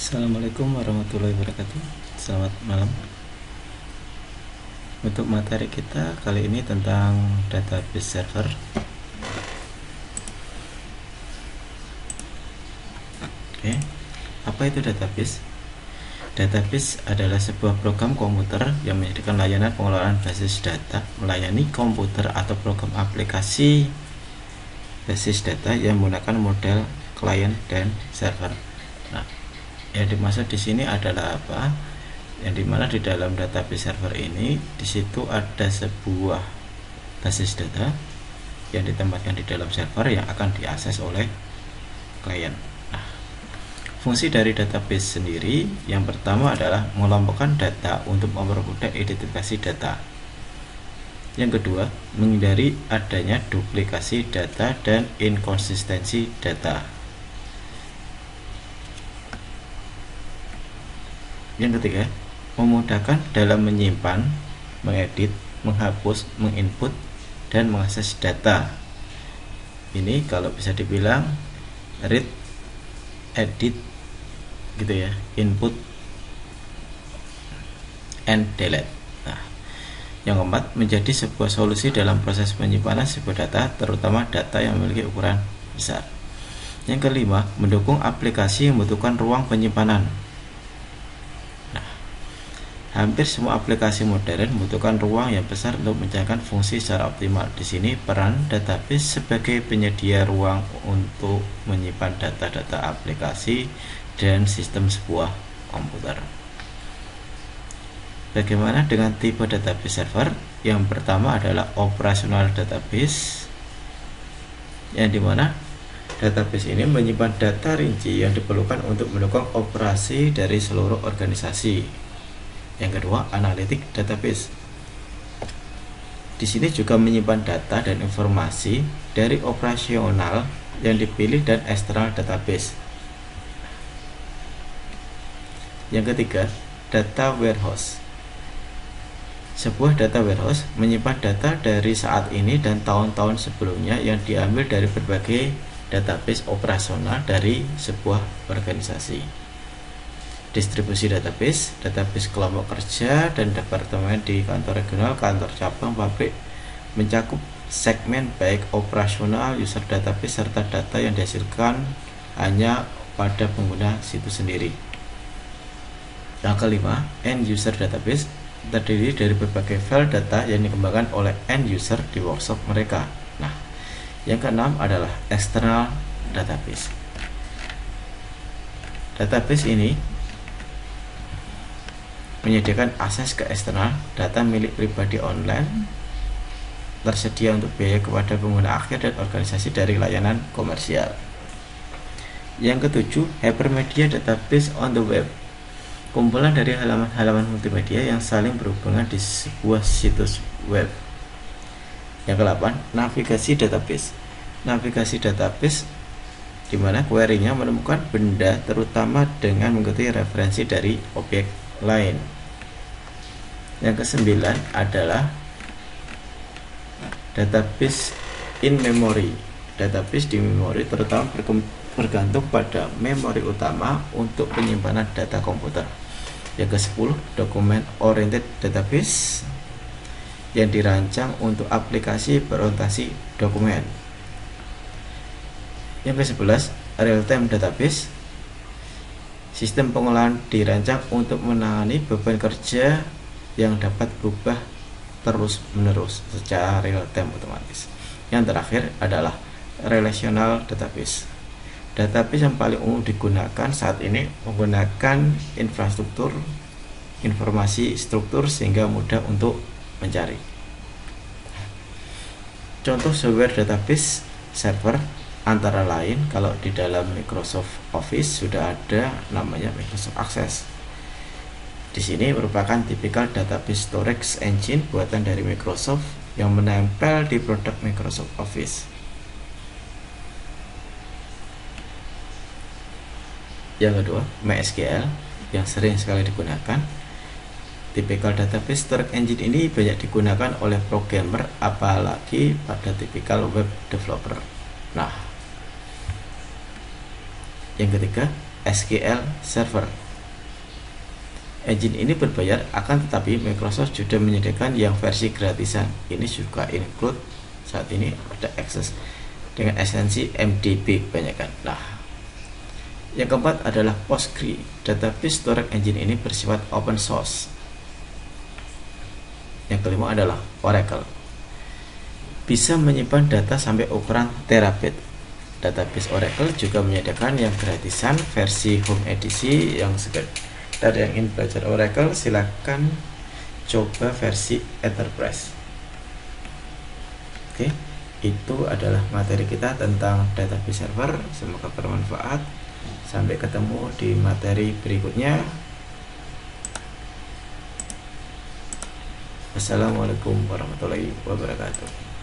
Assalamualaikum warahmatullahi wabarakatuh. Selamat malam. Untuk materi kita kali ini tentang database server. Oke, apa itu database? Database adalah sebuah program komputer yang menyediakan layanan pengelolaan basis data, melayani komputer atau program aplikasi basis data yang menggunakan model klien dan server. Nah, yang dimaksud di sini adalah apa? Yang dimana di dalam database server ini, di situ ada sebuah basis data yang ditempatkan di dalam server yang akan diakses oleh klien. Nah, fungsi dari database sendiri yang pertama adalah mengelompokkan data untuk mempermudah identifikasi data. Yang kedua, menghindari adanya duplikasi data dan inkonsistensi data. Yang ketiga, memudahkan dalam menyimpan, mengedit, menghapus, menginput, dan mengakses data. Ini kalau bisa dibilang read, edit, gitu ya, input, and delete. Nah, yang keempat, menjadi sebuah solusi dalam proses penyimpanan sebuah data, terutama data yang memiliki ukuran besar. Yang kelima, mendukung aplikasi yang membutuhkan ruang penyimpanan. Hampir semua aplikasi modern membutuhkan ruang yang besar untuk menjalankan fungsi secara optimal. Di sini peran database sebagai penyedia ruang untuk menyimpan data-data aplikasi dan sistem sebuah komputer. Bagaimana dengan tipe database server? Yang pertama adalah operational database, yang dimana database ini menyimpan data rinci yang diperlukan untuk mendukung operasi dari seluruh organisasi. Yang kedua, analytic database. Di sini juga menyimpan data dan informasi dari operasional yang dipilih dan eksternal database. Yang ketiga, data warehouse. Sebuah data warehouse menyimpan data dari saat ini dan tahun-tahun sebelumnya yang diambil dari berbagai database operasional dari sebuah organisasi. Distribusi database, database kelompok kerja dan departemen di kantor regional, kantor cabang, pabrik, mencakup segmen baik operasional, user database, serta data yang dihasilkan hanya pada pengguna situs sendiri. Yang kelima, end user database, terdiri dari berbagai file data yang dikembangkan oleh end user di workshop mereka. Nah, yang keenam adalah external database. Database ini menyediakan akses ke eksternal data milik pribadi online, tersedia untuk biaya kepada pengguna akhir dan organisasi dari layanan komersial. Yang ketujuh, hypermedia database on the web, kumpulan dari halaman-halaman multimedia yang saling berhubungan di sebuah situs web. Yang kedelapan, navigasi database. Navigasi database di mana query-nya menemukan benda terutama dengan mengikuti referensi dari objek lain. Yang kesembilan adalah database in memory. Database di memori terutama bergantung pada memori utama untuk penyimpanan data komputer. Yang ke-10, document oriented database, yang dirancang untuk aplikasi berorientasi dokumen. Yang ke-11, real time database, sistem pengolahan dirancang untuk menangani beban kerja yang dapat berubah terus-menerus secara real time otomatis. Yang terakhir adalah relational database. Database yang paling umum digunakan saat ini menggunakan infrastruktur informasi struktur sehingga mudah untuk mencari. Contoh software database server antara lain, kalau di dalam Microsoft Office sudah ada namanya Microsoft Access. Di sini merupakan tipikal database storage engine buatan dari Microsoft yang menempel di produk Microsoft Office. Yang kedua, MySQL yang sering sekali digunakan. Tipikal database storage engine ini banyak digunakan oleh programmer, apalagi pada tipikal web developer. Nah, yang ketiga, SQL Server. Engine ini berbayar, akan tetapi Microsoft sudah menyediakan yang versi gratisan. Ini juga include saat ini ada akses dengan esensi MDB kebanyakan. Nah, yang keempat adalah Postgre. Database storage engine ini bersifat open source. Yang kelima adalah Oracle. Bisa menyimpan data sampai ukuran terabit. Database Oracle juga menyediakan yang gratisan versi Home Edisi. Yang sekedar yang ingin belajar Oracle, silakan coba versi Enterprise. Oke, itu adalah materi kita tentang database server. Semoga bermanfaat. Sampai ketemu di materi berikutnya. Assalamualaikum warahmatullahi wabarakatuh.